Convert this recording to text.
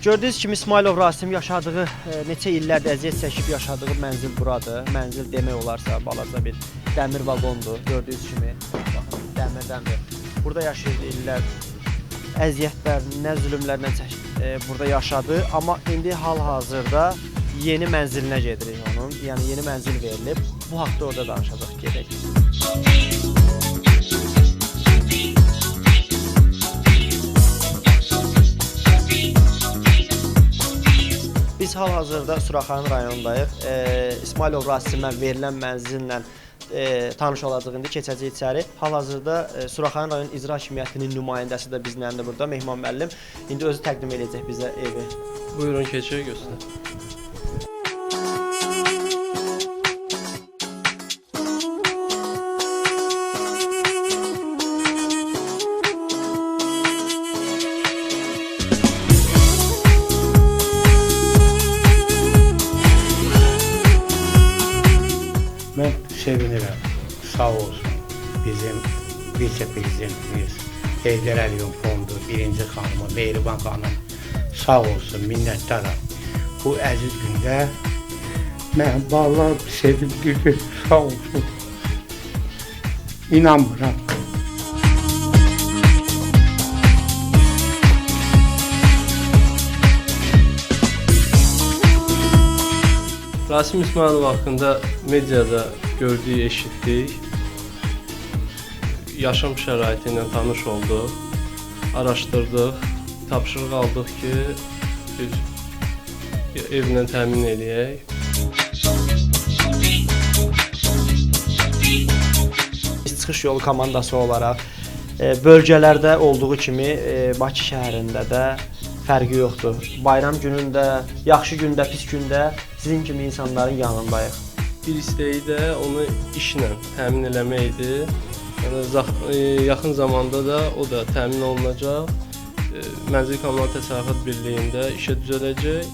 Gördüyünüz kimi İsmailov Rasim yaşadığı, neçə illərdir əziyyət çəkib yaşadığı mənzil buradır. Mənzil demək olarsa balaca bir dəmir vaqondur. Gördüyünüz kimi, baxın, dəmirdəndir. Burada yaşayırdı illər, əziyyətlər, nə zülümlərlə burada yaşadı. Amma indi hal-hazırda yeni mənzilinə gedirik onun. Yəni yeni mənzil verilib. Bu haqda orada danışacaq, gedək. Biz hal-hazırda Suraxanı rayonundayıq. İsmailov Rasimə verilən mənzillə tanış olacaq indi, keçəcək içəri. Hal-hazırda Suraxanı rayon icra hakimiyyətinin nümayəndəsi də bizləndir burada, Mehman müəllim. İndi özü təqdim edəcək bizə evi. Buyurun, keçək, göstər. Ben sevinirim. Sağ olsun bizim vice-prezidentimiz Heydər Əliyev Fondu birinci xanımı Mehriban xanım sağ olsun, minnətdaram. Bu əziz gündə mən vallahi sevindirdim, sağ olsun. İnanmıram. Rasim İsmailov haqqında mediada gördük, eşitdik. Yaşam şəraiti ilə tanış olduq, araşdırdıq, tapşırıq aldıq ki, bir evlə təmin edək. Biz çıxış yolu komandası olaraq bölgələrdə olduğu kimi Bakı şəhərində də fərqi yoxdur. Bayram günündə, yaxşı gündə, pis gündə sizin kimi insanların yanındayıq. Bir istəyi də onu işlə təmin eləməkdir. Yəni, yaxın zamanda da o da təmin olunacaq. Mənzil Kommunal Təsərrüfat Birliyində işə düzələcək.